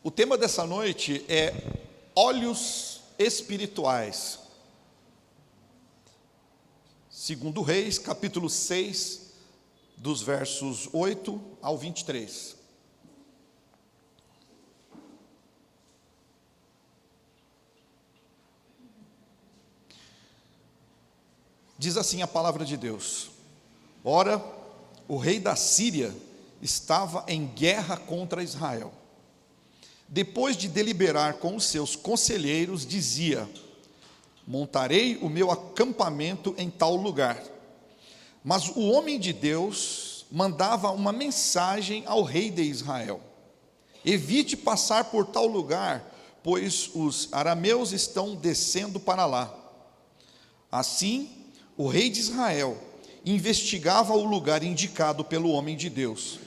O tema dessa noite é olhos espirituais. Segundo Reis, capítulo 6, dos versos 8 ao 23. Diz assim a palavra de Deus: Ora, o rei da Síria estava em guerra contra Israel. Depois de deliberar com os seus conselheiros, dizia: montarei o meu acampamento em tal lugar. Mas o homem de Deus mandava uma mensagem ao rei de Israel: evite passar por tal lugar, pois os arameus estão descendo para lá. Assim, o rei de Israel investigava o lugar indicado pelo homem de Deus.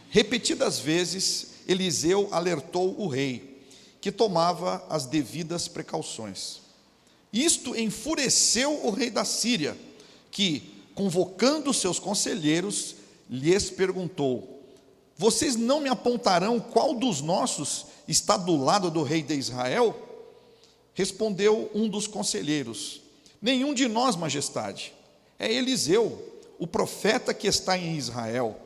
Repetidas vezes, Eliseu alertou o rei, que tomava as devidas precauções. Isto enfureceu o rei da Síria, que, convocando seus conselheiros, lhes perguntou: vocês não me apontarão qual dos nossos está do lado do rei de Israel? Respondeu um dos conselheiros: nenhum de nós, majestade. É Eliseu, o profeta que está em Israel,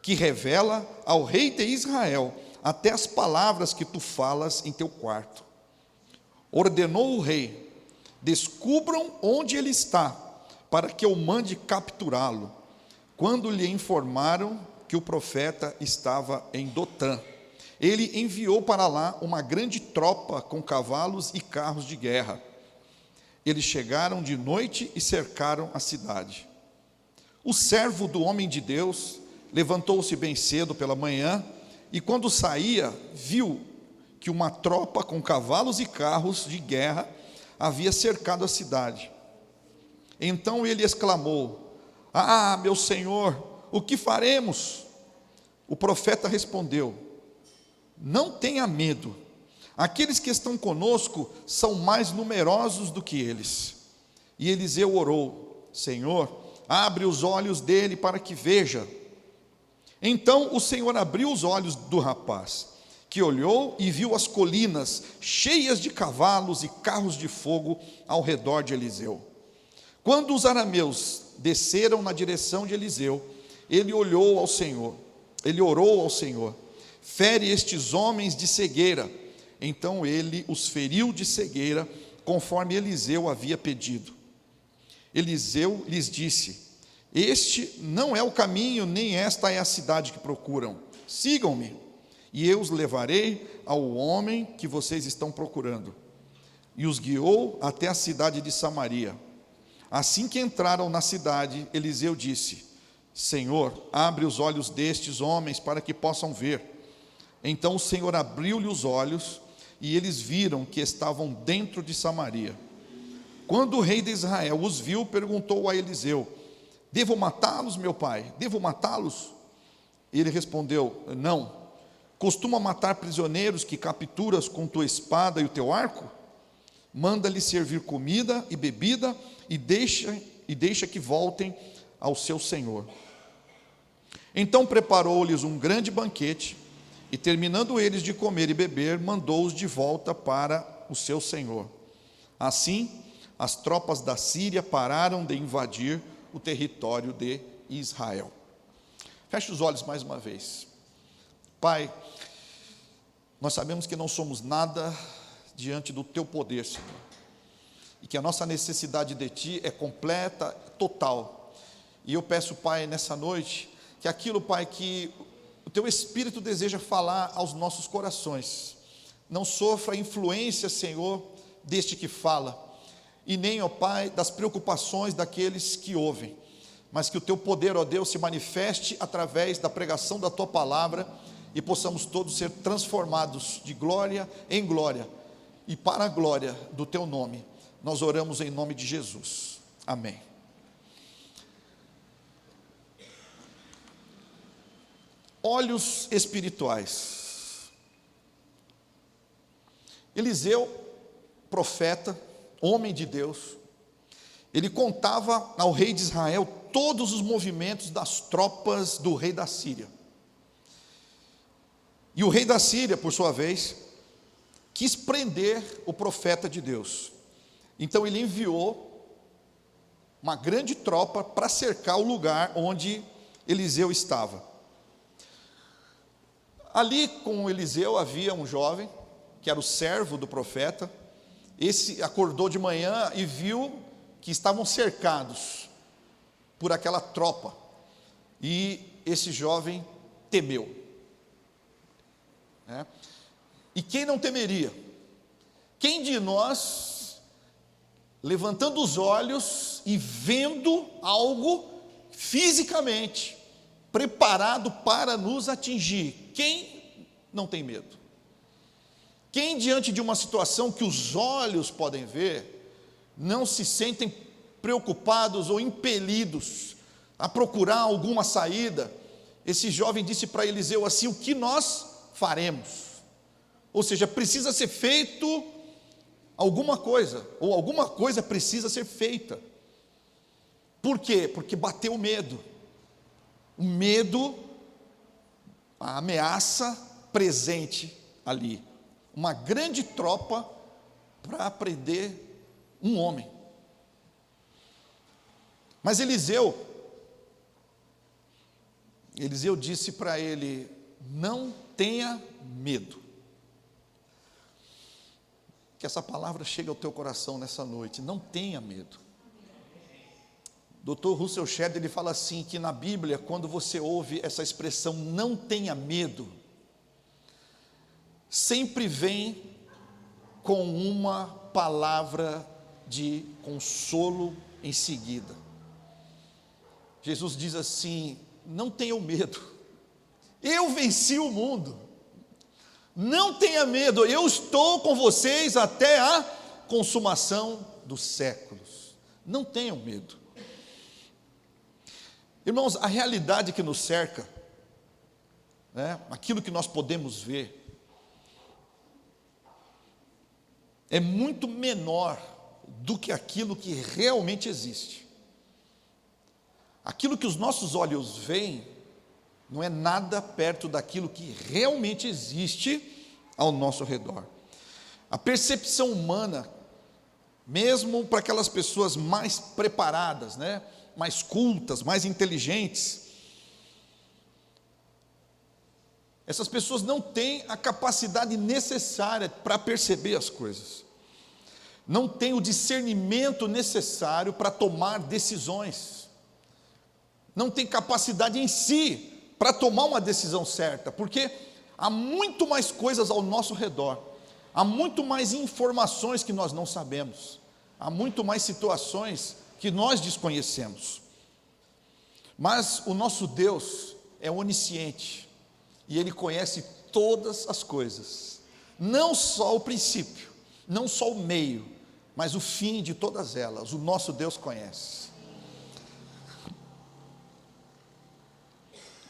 que revela ao rei de Israel até as palavras que tu falas em teu quarto. Ordenou o rei: descubram onde ele está, para que eu mande capturá-lo. Quando lhe informaram que o profeta estava em Dotã, ele enviou para lá uma grande tropa com cavalos e carros de guerra. Eles chegaram de noite e cercaram a cidade. O servo do homem de Deus levantou-se bem cedo pela manhã, e quando saía, viu que uma tropa com cavalos e carros de guerra havia cercado a cidade. Então ele exclamou: ah, meu senhor, o que faremos? O profeta respondeu: não tenha medo, aqueles que estão conosco são mais numerosos do que eles. E Eliseu orou: Senhor, abre os olhos dele para que veja. Então o Senhor abriu os olhos do rapaz, que olhou e viu as colinas cheias de cavalos e carros de fogo ao redor de Eliseu. Quando os arameus desceram na direção de Eliseu, ele orou ao Senhor: fere estes homens de cegueira. Então ele os feriu de cegueira, conforme Eliseu havia pedido. Eliseu lhes disse: este não é o caminho, nem esta é a cidade que procuram. Sigam-me, e eu os levarei ao homem que vocês estão procurando. E os guiou até a cidade de Samaria. Assim que entraram na cidade, Eliseu disse: Senhor, abre os olhos destes homens para que possam ver. Então o Senhor abriu-lhe os olhos, e eles viram que estavam dentro de Samaria. Quando o rei de Israel os viu, perguntou a Eliseu: devo matá-los, meu pai? Devo matá-los? Ele respondeu: não. Costuma matar prisioneiros que capturas com tua espada e o teu arco? Manda-lhes servir comida e bebida, e deixa que voltem ao seu senhor. Então preparou-lhes um grande banquete, e terminando eles de comer e beber, mandou-os de volta para o seu senhor. Assim, as tropas da Síria pararam de invadir o território de Israel. Feche os olhos mais uma vez. Pai, nós sabemos que não somos nada diante do teu poder, Senhor, e que a nossa necessidade de ti é completa, total. E eu peço, Pai, nessa noite, que aquilo, Pai, que o teu Espírito deseja falar aos nossos corações, não sofra influência, Senhor, deste que fala, e nem, ó Pai, das preocupações daqueles que ouvem, mas que o teu poder, ó Deus, se manifeste através da pregação da tua palavra, e possamos todos ser transformados de glória em glória, e para a glória do teu nome. Nós oramos em nome de Jesus, amém. Olhos espirituais. Eliseu, profeta, homem de Deus, ele contava ao rei de Israel todos os movimentos das tropas do rei da Síria. E o rei da Síria, por sua vez, quis prender o profeta de Deus. Então ele enviou uma grande tropa para cercar o lugar onde Eliseu estava. Ali com Eliseu havia um jovem, que era o servo do profeta. Esse acordou de manhã e viu que estavam cercados por aquela tropa. E esse jovem temeu. E quem não temeria? Quem de nós, levantando os olhos e vendo algo fisicamente preparado para nos atingir, quem não tem medo? Quem diante de uma situação que os olhos podem ver, não se sentem preocupados ou impelidos a procurar alguma saída? Esse jovem disse para Eliseu assim: o que nós faremos? Ou seja, precisa ser feito alguma coisa, ou alguma coisa precisa ser feita. Por quê? Porque bateu o medo. O medo, a ameaça presente ali. Uma grande tropa para prender um homem. Mas Eliseu disse para ele: não tenha medo. Que essa palavra chegue ao teu coração nessa noite. Não tenha medo. Dr. Russell Shedd, ele fala assim, que na Bíblia, quando você ouve essa expressão, não tenha medo, sempre vem com uma palavra de consolo em seguida. Jesus diz assim: não tenham medo, eu venci o mundo. Não tenha medo, eu estou com vocês até a consumação dos séculos. Não tenham medo. Irmãos, a realidade que nos cerca, aquilo que nós podemos ver, é muito menor do que aquilo que realmente existe. Aquilo que os nossos olhos veem não é nada perto daquilo que realmente existe ao nosso redor. A percepção humana, mesmo para aquelas pessoas mais preparadas, mais cultas, mais inteligentes, essas pessoas não têm a capacidade necessária para perceber as coisas, não têm o discernimento necessário para tomar decisões, não têm capacidade em si para tomar uma decisão certa, porque há muito mais coisas ao nosso redor, há muito mais informações que nós não sabemos, há muito mais situações que nós desconhecemos. Mas o nosso Deus é onisciente, e Ele conhece todas as coisas, não só o princípio, não só o meio, mas o fim de todas elas. O nosso Deus conhece.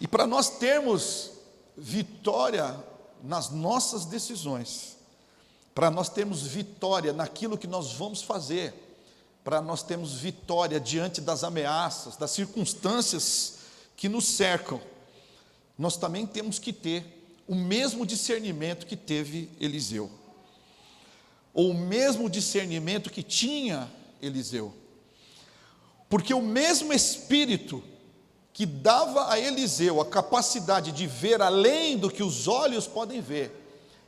E para nós termos vitória nas nossas decisões, para nós termos vitória naquilo que nós vamos fazer, para nós termos vitória diante das ameaças, das circunstâncias que nos cercam, nós também temos que ter o mesmo discernimento que teve Eliseu, ou o mesmo discernimento que tinha Eliseu, porque o mesmo Espírito que dava a Eliseu a capacidade de ver além do que os olhos podem ver,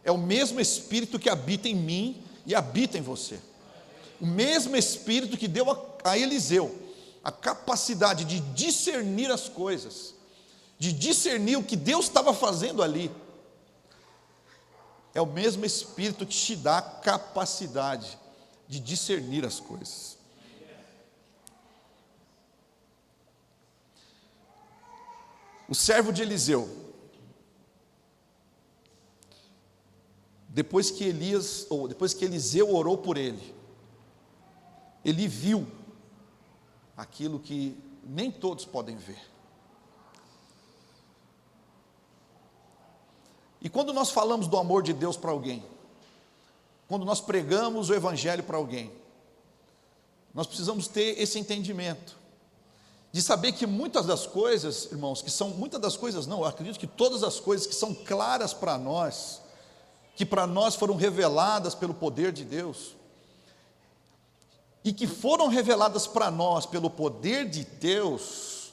é o mesmo Espírito que habita em mim e habita em você. O mesmo Espírito que deu a Eliseu a capacidade de discernir as coisas, de discernir o que Deus estava fazendo ali, é o mesmo Espírito que te dá a capacidade de discernir as coisas. O servo de Eliseu, depois que Eliseu orou por ele, ele viu aquilo que nem todos podem ver. E quando nós falamos do amor de Deus para alguém, quando nós pregamos o Evangelho para alguém, nós precisamos ter esse entendimento, de saber que muitas das coisas, irmãos, eu acredito que todas as coisas que são claras para nós, que para nós foram reveladas pelo poder de Deus, e que foram reveladas para nós pelo poder de Deus,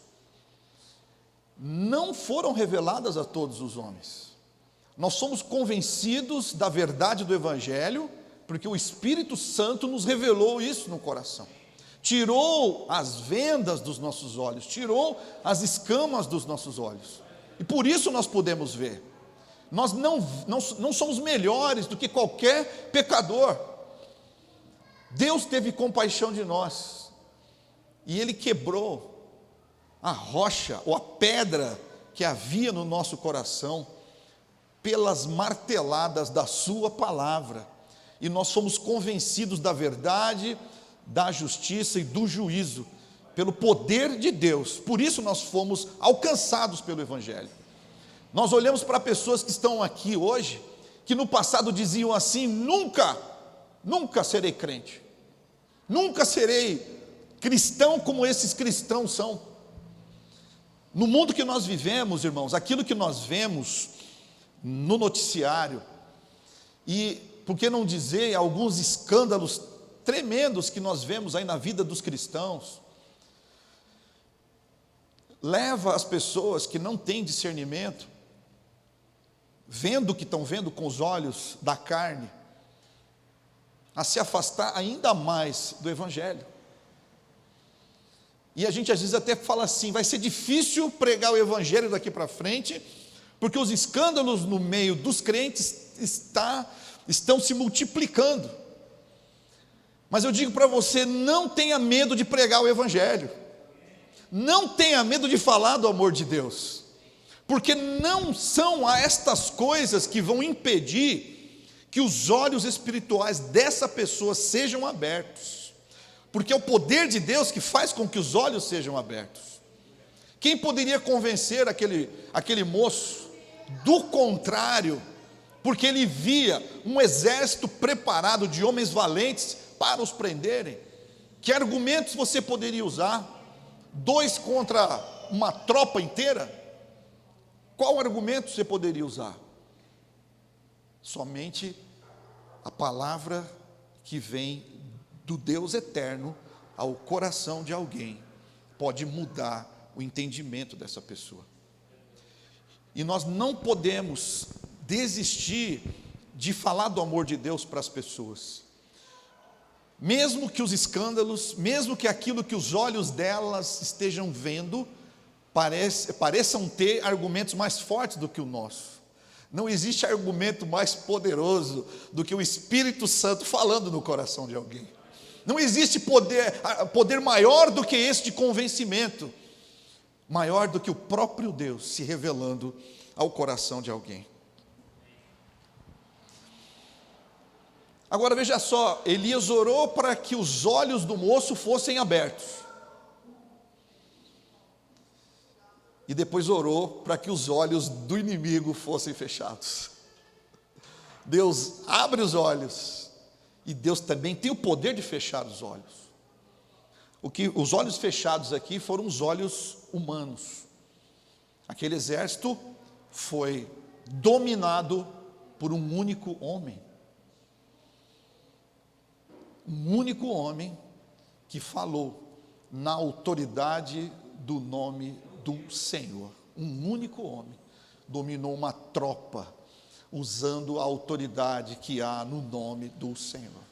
não foram reveladas a todos os homens. Nós somos convencidos da verdade do Evangelho, porque o Espírito Santo nos revelou isso no coração, tirou as vendas dos nossos olhos, tirou as escamas dos nossos olhos, e por isso nós podemos ver. Nós não somos melhores do que qualquer pecador. Deus teve compaixão de nós, e Ele quebrou a rocha, ou a pedra que havia no nosso coração, pelas marteladas da sua palavra, e nós somos convencidos da verdade, da justiça e do juízo, pelo poder de Deus. Por isso nós fomos alcançados pelo Evangelho. Nós olhamos para pessoas que estão aqui hoje, que no passado diziam assim: nunca serei crente, nunca serei cristão como esses cristãos são. No mundo que nós vivemos, irmãos, aquilo que nós vemos no noticiário, e por que não dizer alguns escândalos tremendos que nós vemos aí na vida dos cristãos, leva as pessoas que não têm discernimento, vendo o que estão vendo com os olhos da carne, a se afastar ainda mais do Evangelho. E a gente às vezes até fala assim: vai ser difícil pregar o Evangelho daqui para frente, porque os escândalos no meio dos crentes estão se multiplicando. Mas eu digo para você: não tenha medo de pregar o Evangelho, não tenha medo de falar do amor de Deus, porque não são estas coisas que vão impedir que os olhos espirituais dessa pessoa sejam abertos, porque é o poder de Deus que faz com que os olhos sejam abertos. Quem poderia convencer aquele moço do contrário, porque ele via um exército preparado de homens valentes para os prenderem? Que argumentos você poderia usar? 2 contra uma tropa inteira? Qual argumento você poderia usar? Somente a palavra que vem do Deus eterno ao coração de alguém pode mudar o entendimento dessa pessoa. E nós não podemos desistir de falar do amor de Deus para as pessoas, mesmo que os escândalos, mesmo que aquilo que os olhos delas estejam vendo pareçam ter argumentos mais fortes do que o nosso. Não existe argumento mais poderoso do que o Espírito Santo falando no coração de alguém. Não existe poder maior do que esse de convencimento, maior do que o próprio Deus se revelando ao coração de alguém. Agora veja só, Elias orou para que os olhos do moço fossem abertos, e depois orou para que os olhos do inimigo fossem fechados. Deus abre os olhos, e Deus também tem o poder de fechar os olhos. Os olhos fechados aqui foram os olhos humanos. Aquele exército foi dominado por um único homem. Um único homem que falou na autoridade do nome do Senhor. Um único homem dominou uma tropa usando a autoridade que há no nome do Senhor.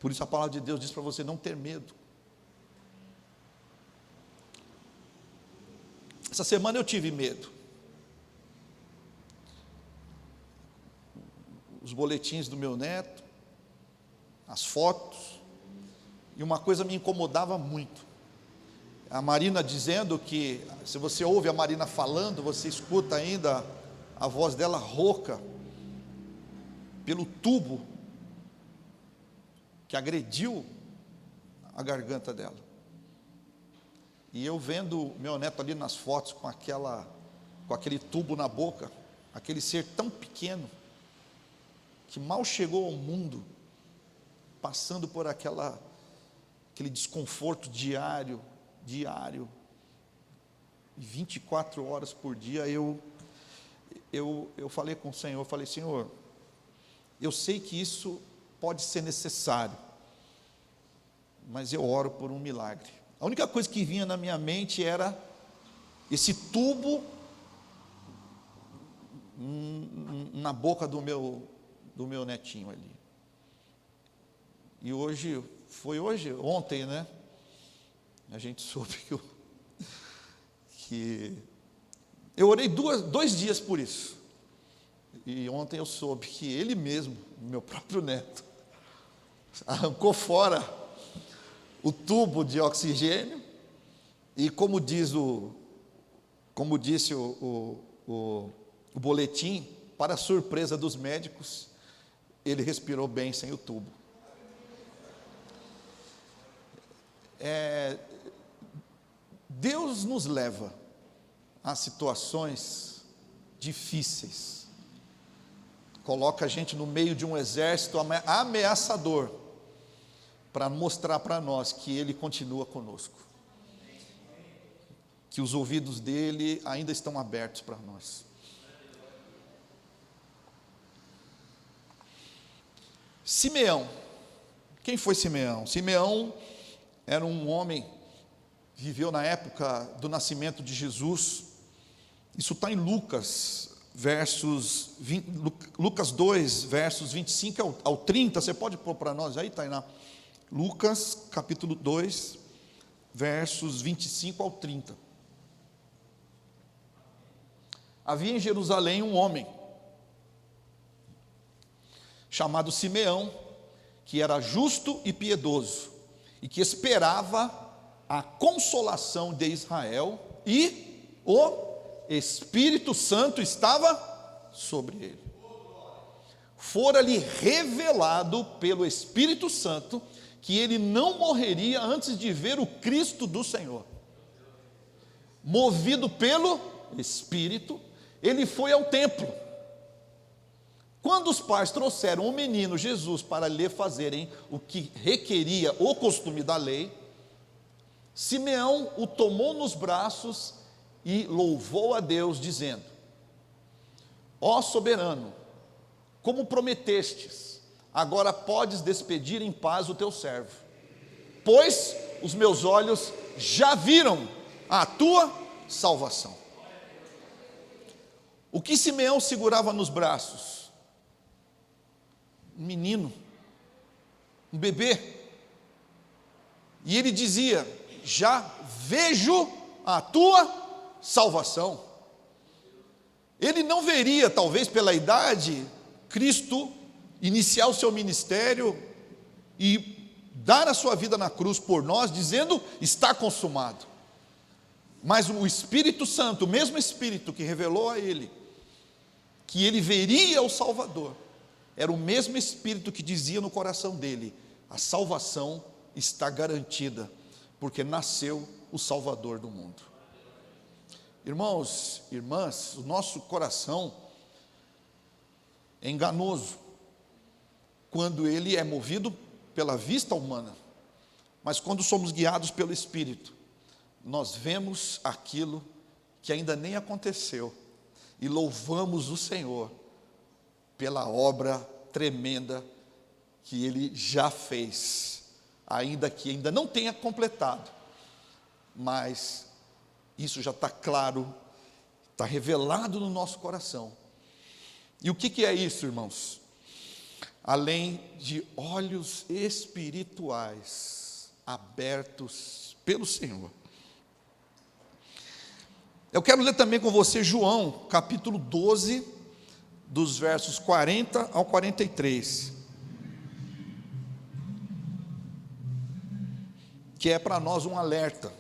Por isso a palavra de Deus diz para você não ter medo. Essa semana eu tive medo. Os boletins do meu neto, as fotos, e uma coisa me incomodava muito. A Marina dizendo que, se você ouve a Marina falando, você escuta ainda a voz dela rouca, pelo tubo que agrediu a garganta dela. E eu vendo meu neto ali nas fotos com aquele tubo na boca, aquele ser tão pequeno, que mal chegou ao mundo, passando por aquele desconforto diário, 24 horas por dia, eu eu falei com o Senhor, eu falei: Senhor, eu sei que isso pode ser necessário, mas eu oro por um milagre. A única coisa que vinha na minha mente era esse tubo na boca do meu netinho ali. E ontem, né? A gente soube que eu orei 2 dias por isso. E ontem eu soube que ele mesmo, meu próprio neto, arrancou fora o tubo de oxigênio e, como disse o boletim, para surpresa dos médicos, ele respirou bem sem o tubo. Deus nos leva a situações difíceis, coloca a gente no meio de um exército ameaçador, para mostrar para nós que Ele continua conosco, que os ouvidos dEle ainda estão abertos para nós. Simeão, quem foi Simeão? Simeão era um homem, viveu na época do nascimento de Jesus. Isso está em Lucas 2, versos 25 ao 30, você pode pôr para nós aí, Tainá? Lucas, capítulo 2, versos 25 ao 30. Havia em Jerusalém um homem, chamado Simeão, que era justo e piedoso, e que esperava a consolação de Israel, e o Espírito Santo estava sobre ele. Fora-lhe revelado pelo Espírito Santo que ele não morreria antes de ver o Cristo do Senhor. Movido pelo Espírito, ele foi ao templo. Quando os pais trouxeram o menino Jesus para lhe fazerem o que requeria o costume da lei, Simeão o tomou nos braços e louvou a Deus, dizendo: ó soberano, como prometestes, agora podes despedir em paz o teu servo, pois os meus olhos já viram a tua salvação. O que Simeão segurava nos braços? Um menino, um bebê, e ele dizia: já vejo a tua salvação. Ele não veria, talvez pela idade, Cristo iniciar o seu ministério e dar a sua vida na cruz por nós, dizendo: está consumado. Mas o Espírito Santo, o mesmo Espírito que revelou a ele que ele veria o Salvador, era o mesmo Espírito que dizia no coração dele: a salvação está garantida, porque nasceu o Salvador do mundo. Irmãos, irmãs, o nosso coração é enganoso quando ele é movido pela vista humana, mas quando somos guiados pelo Espírito, nós vemos aquilo que ainda nem aconteceu e louvamos o Senhor pela obra tremenda que Ele já fez, ainda que ainda não tenha completado, mas isso já está claro, está revelado no nosso coração. E o que é isso, irmãos? Além de olhos espirituais abertos pelo Senhor. Eu quero ler também com você João, capítulo 12, dos versos 40 ao 43, que é para nós um alerta.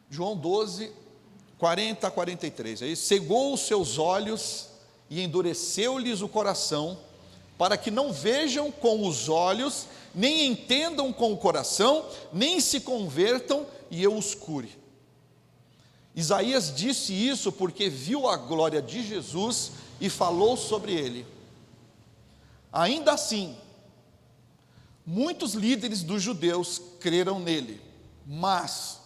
João 12, 40 a 43, aí: cegou os seus olhos e endureceu-lhes o coração, para que não vejam com os olhos, nem entendam com o coração, nem se convertam e eu os cure. Isaías disse isso porque viu a glória de Jesus e falou sobre ele. Ainda assim, muitos líderes dos judeus creram nele, mas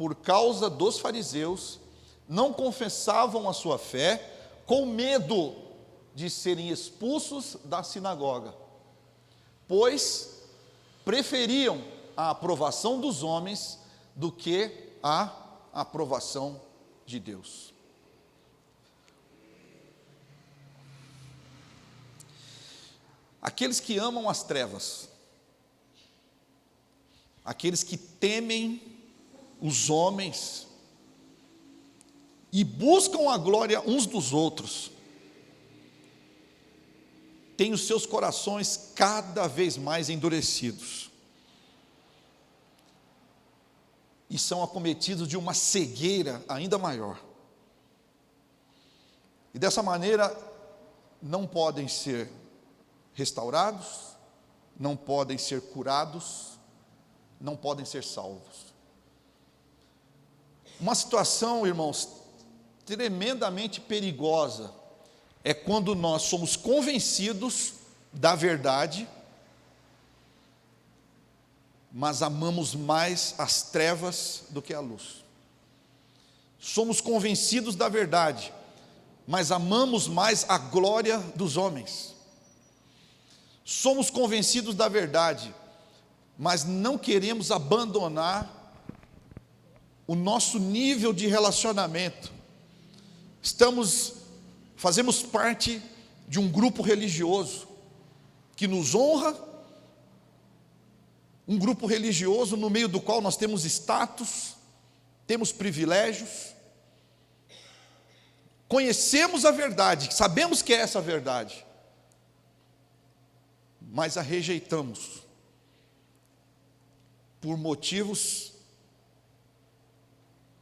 por causa dos fariseus, não confessavam a sua fé, com medo de serem expulsos da sinagoga, pois preferiam a aprovação dos homens do que a aprovação de Deus. Aqueles que amam as trevas, aqueles que temem os homens e buscam a glória uns dos outros, têm os seus corações cada vez mais endurecidos e são acometidos de uma cegueira ainda maior. E dessa maneira não podem ser restaurados, não podem ser curados, não podem ser salvos. Uma situação, irmãos, tremendamente perigosa é quando nós somos convencidos da verdade, mas amamos mais as trevas do que a luz. Somos convencidos da verdade, mas amamos mais a glória dos homens. Somos convencidos da verdade, mas não queremos abandonar o nosso nível de relacionamento. Fazemos parte de um grupo religioso que nos honra, um grupo religioso no meio do qual nós temos status, temos privilégios, conhecemos a verdade, sabemos que é essa a verdade, mas a rejeitamos por motivos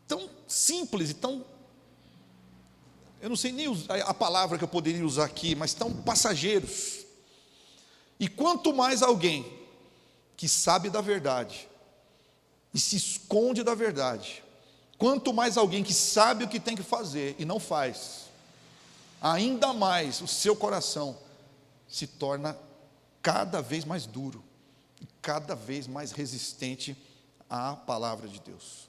tão simples e tão, eu não sei nem a palavra que eu poderia usar aqui, mas tão passageiros. E quanto mais alguém que sabe da verdade e se esconde da verdade, quanto mais alguém que sabe o que tem que fazer e não faz, ainda mais o seu coração se torna cada vez mais duro, cada vez mais resistente à palavra de Deus.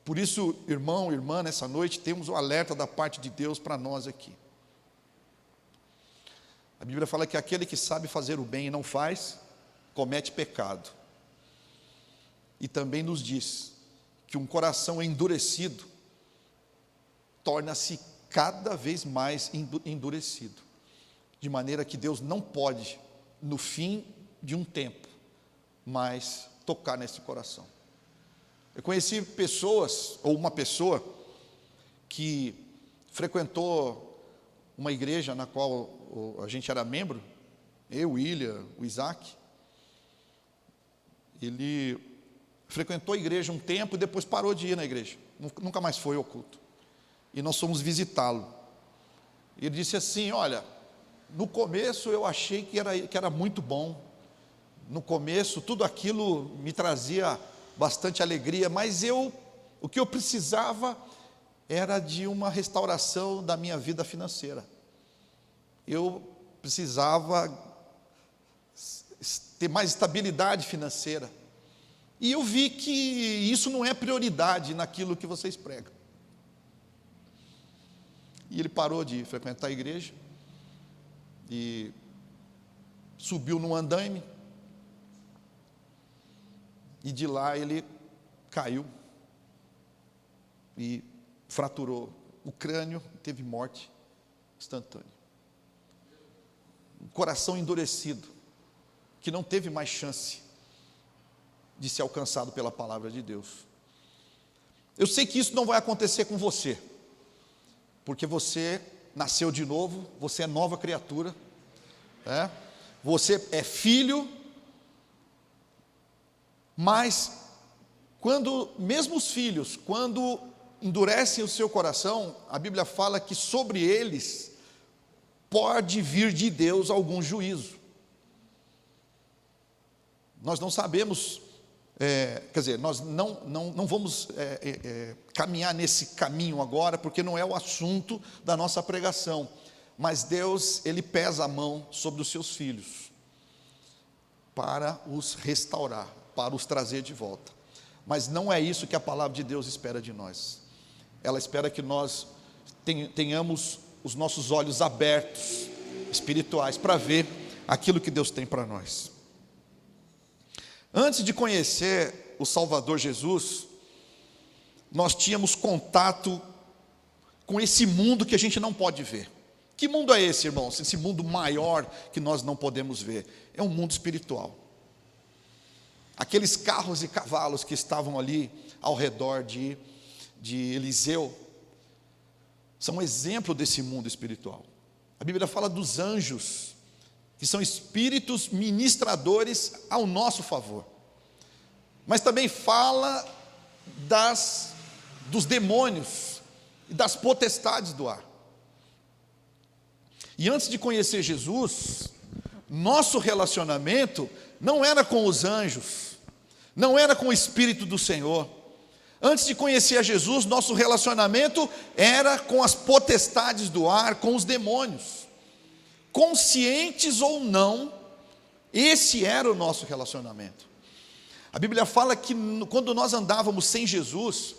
Por isso, irmão, irmã, nessa noite temos um alerta da parte de Deus para nós aqui. A Bíblia fala que aquele que sabe fazer o bem e não faz, comete pecado. E também nos diz que um coração endurecido torna-se cada vez mais endurecido, de maneira que Deus não pode, no fim de um tempo, mais tocar nesse coração. Eu conheci pessoas, ou uma pessoa, que frequentou uma igreja na qual a gente era membro, eu, o William, o Isaac. Ele frequentou a igreja um tempo e depois parou de ir na igreja, nunca mais foi ao culto. E nós fomos visitá-lo. Ele disse assim: olha, no começo eu achei que era muito bom, no começo tudo aquilo me trazia bastante alegria, mas o que eu precisava era de uma restauração da minha vida financeira. Eu precisava ter mais estabilidade financeira. E eu vi que isso não é prioridade naquilo que vocês pregam. E ele parou de frequentar a igreja e subiu num andaime. E de lá ele caiu e fraturou o crânio, teve morte instantânea. Um coração endurecido, que não teve mais chance de ser alcançado pela palavra de Deus. Eu sei que isso não vai acontecer com você, porque você nasceu de novo, você é nova criatura, você é filho. Mas, mesmo os filhos, quando endurecem o seu coração, a Bíblia fala que sobre eles pode vir de Deus algum juízo. Nós não sabemos, nós não vamos caminhar nesse caminho agora, porque não é o assunto da nossa pregação, mas Deus, Ele pesa a mão sobre os seus filhos, para os restaurar, para os trazer de volta. Mas não é isso que a palavra de Deus espera de nós. Ela espera que nós tenhamos os nossos olhos abertos, espirituais, para ver aquilo que Deus tem para nós. Antes de conhecer o Salvador Jesus, nós tínhamos contato com esse mundo que a gente não pode ver. Que mundo é esse, irmãos? Esse mundo maior que nós não podemos ver. É um mundo espiritual. Aqueles carros e cavalos que estavam ali ao redor de Eliseu são um exemplo desse mundo espiritual. A Bíblia fala dos anjos, que são espíritos ministradores ao nosso favor. Mas também fala dos demônios e das potestades do ar. E antes de conhecer Jesus, nosso relacionamento não era com os anjos, não era com o Espírito do Senhor. Antes de conhecer a Jesus, nosso relacionamento era com as potestades do ar, com os demônios. Conscientes ou não, esse era o nosso relacionamento. A Bíblia fala que quando nós andávamos sem Jesus,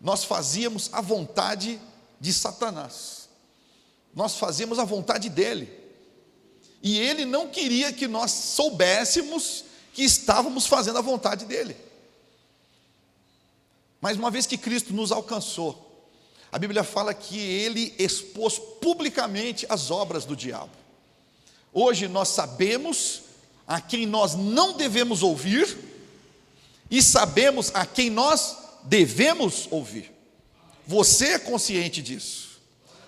nós fazíamos a vontade de Satanás. Nós fazíamos a vontade dele. E ele não queria que nós soubéssemos que estávamos fazendo a vontade dele. Mas uma vez que Cristo nos alcançou, a Bíblia fala que ele expôs publicamente as obras do diabo. Hoje nós sabemos a quem nós não devemos ouvir e sabemos a quem nós devemos ouvir. Você é consciente disso.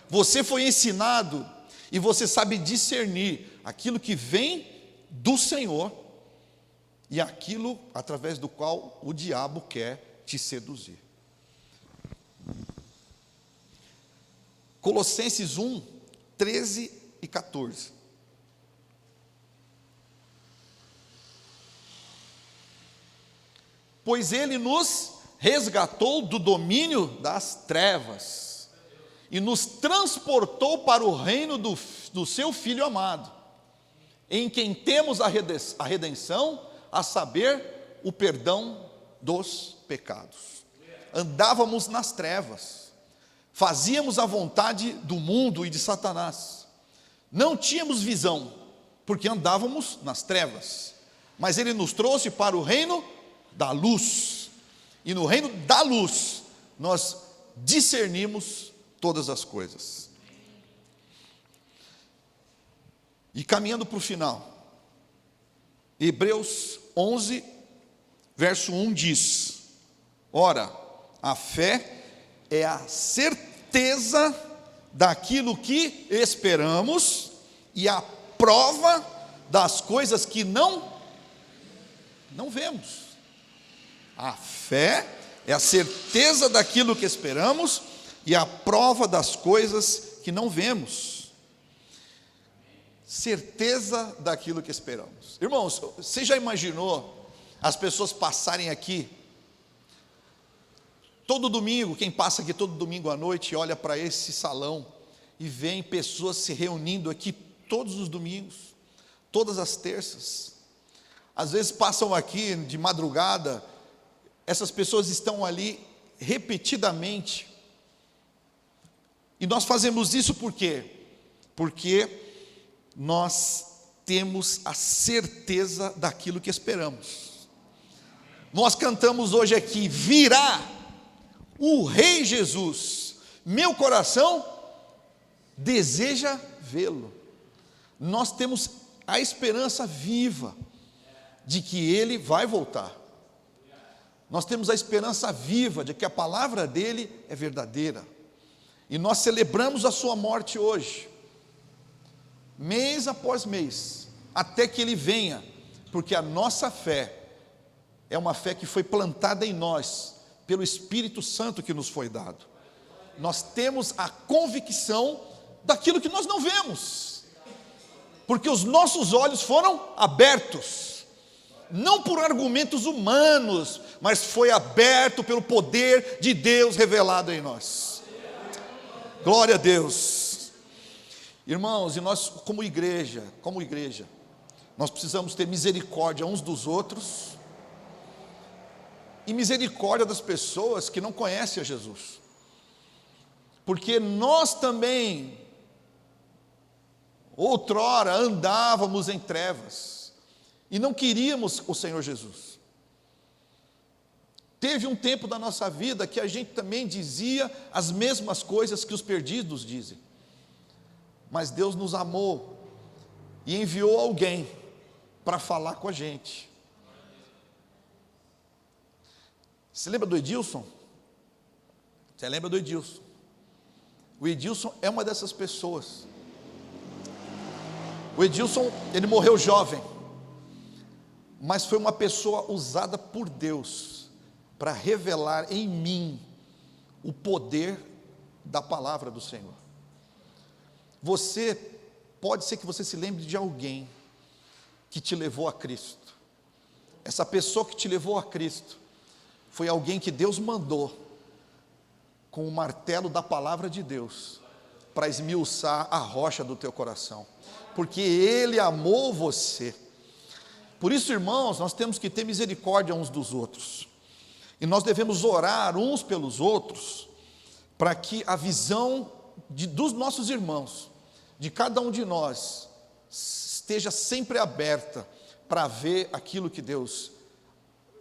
Você foi ensinado e você sabe discernir aquilo que vem do Senhor e aquilo através do qual o diabo quer te seduzir. Colossenses 1, 13 e 14. Pois ele nos resgatou do domínio das trevas e nos transportou para o reino do seu Filho amado, em quem temos a redenção, a saber, o perdão dos pecados. Andávamos nas trevas, fazíamos a vontade do mundo e de Satanás, não tínhamos visão, porque andávamos nas trevas, mas ele nos trouxe para o reino da luz, e no reino da luz, nós discernimos todas as coisas. E caminhando para o final, Hebreus 11, verso 1 diz: ora, a fé é a certeza daquilo que esperamos e a prova das coisas que não vemos. A fé é a certeza daquilo que esperamos e a prova das coisas que não vemos. Certeza daquilo que esperamos. Irmãos, você já imaginou as pessoas passarem aqui todo domingo? Quem passa aqui todo domingo à noite olha para esse salão e vê pessoas se reunindo aqui todos os domingos, todas as terças. Às vezes passam aqui de madrugada. Essas pessoas estão ali repetidamente. E nós fazemos isso por quê? Porque nós temos a certeza daquilo que esperamos. Nós cantamos hoje aqui: virá o Rei Jesus, meu coração deseja vê-lo. Nós temos a esperança viva de que ele vai voltar. Nós temos a esperança viva de que a palavra dele é verdadeira. E nós celebramos a sua morte hoje, mês após mês, até que ele venha, porque a nossa fé é uma fé que foi plantada em nós, pelo Espírito Santo que nos foi dado. Nós temos a convicção daquilo que nós não vemos, porque os nossos olhos foram abertos, não por argumentos humanos, mas foi aberto pelo poder de Deus revelado em nós. Glória a Deus. Irmãos, e nós como igreja, nós precisamos ter misericórdia uns dos outros e misericórdia das pessoas que não conhecem a Jesus. Porque nós também, outrora, andávamos em trevas e não queríamos o Senhor Jesus. Teve um tempo da nossa vida que a gente também dizia as mesmas coisas que os perdidos dizem. Mas Deus nos amou e enviou alguém para falar com a gente. Você lembra do Edilson? Você lembra do Edilson? O Edilson é uma dessas pessoas. O Edilson, ele morreu jovem, mas foi uma pessoa usada por Deus para revelar em mim o poder da palavra do Senhor. Pode ser que você se lembre de alguém que te levou a Cristo. Essa pessoa que te levou a Cristo foi alguém que Deus mandou com o martelo da palavra de Deus para esmiuçar a rocha do teu coração, porque Ele amou você. Por isso, irmãos, nós temos que ter misericórdia uns dos outros, e nós devemos orar uns pelos outros, para que a visão dos nossos irmãos, de cada um de nós, esteja sempre aberta para ver aquilo que Deus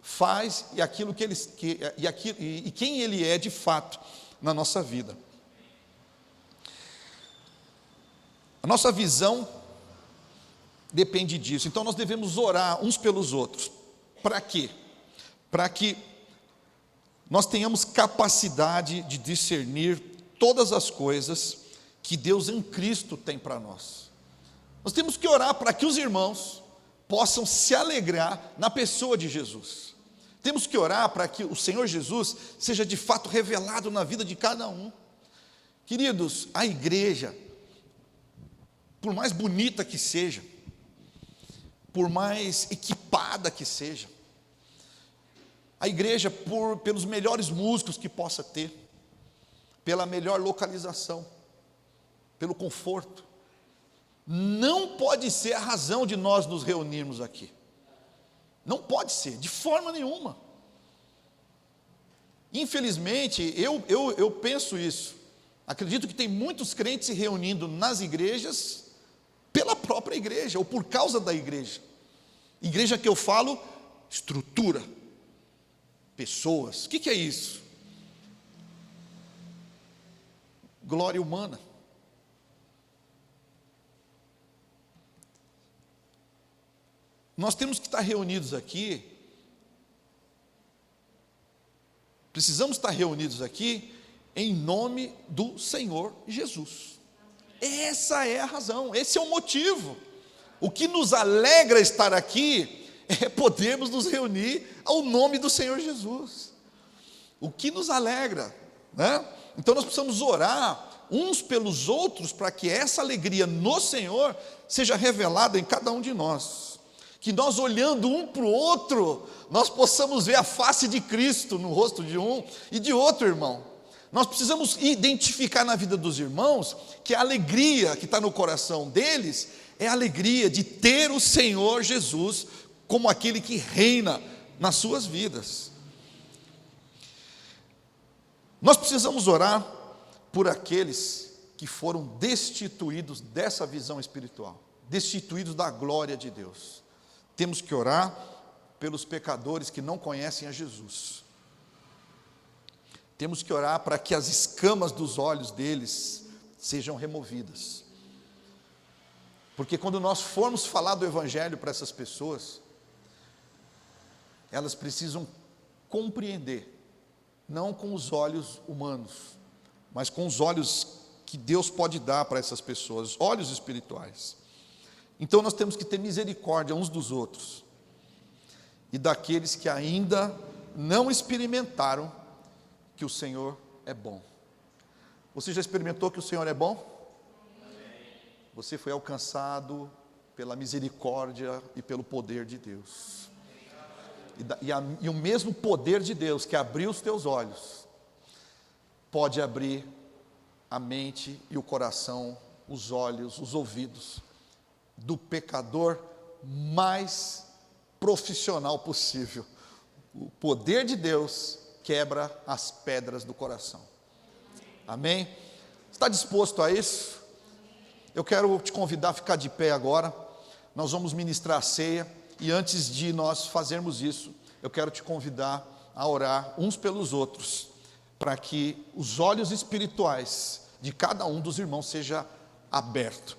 faz e aquilo que e quem Ele é de fato na nossa vida. A nossa visão depende disso. Então nós devemos orar uns pelos outros. Para quê? Para que nós tenhamos capacidade de discernir todas as coisas que Deus em Cristo tem para nós. Nós temos que orar para que os irmãos possam se alegrar na pessoa de Jesus. Temos que orar para que o Senhor Jesus seja de fato revelado na vida de cada um. Queridos, a igreja, por mais bonita que seja, por mais equipada que seja, a igreja, pelos melhores músicos que possa ter, pela melhor localização, pelo conforto, não pode ser a razão de nós nos reunirmos aqui. Não pode ser, de forma nenhuma. Infelizmente, eu penso isso. Acredito que tem muitos crentes se reunindo nas igrejas pela própria igreja, ou por causa da igreja. Igreja que eu falo, estrutura, pessoas. O que é isso? Glória humana. Nós temos que estar reunidos aqui, precisamos estar reunidos aqui em nome do Senhor Jesus. Essa é a razão, esse é o motivo. O que nos alegra estar aqui é podermos nos reunir ao nome do Senhor Jesus. O que nos alegra, né? Então nós precisamos orar uns pelos outros para que essa alegria no Senhor seja revelada em cada um de nós. Que nós, olhando um para o outro, nós possamos ver a face de Cristo no rosto de um e de outro irmão. Nós precisamos identificar na vida dos irmãos que a alegria que está no coração deles é a alegria de ter o Senhor Jesus como aquele que reina nas suas vidas. Nós precisamos orar por aqueles que foram destituídos dessa visão espiritual, destituídos da glória de Deus. Temos que orar pelos pecadores que não conhecem a Jesus. Temos que orar para que as escamas dos olhos deles sejam removidas. Porque quando nós formos falar do Evangelho para essas pessoas, elas precisam compreender, não com os olhos humanos, mas com os olhos que Deus pode dar para essas pessoas, olhos espirituais. Então nós temos que ter misericórdia uns dos outros e daqueles que ainda não experimentaram que o Senhor é bom. Você já experimentou que o Senhor é bom? Você foi alcançado pela misericórdia e pelo poder de Deus. E o mesmo poder de Deus que abriu os teus olhos, pode abrir a mente e o coração, os olhos, os ouvidos do pecador mais profissional possível, O poder de Deus quebra as pedras do coração. Amém? Está disposto a isso? Eu quero te convidar a ficar de pé agora. Nós vamos ministrar a ceia. E antes de nós fazermos isso, eu quero te convidar a orar uns pelos outros, para que os olhos espirituais de cada um dos irmãos seja aberto.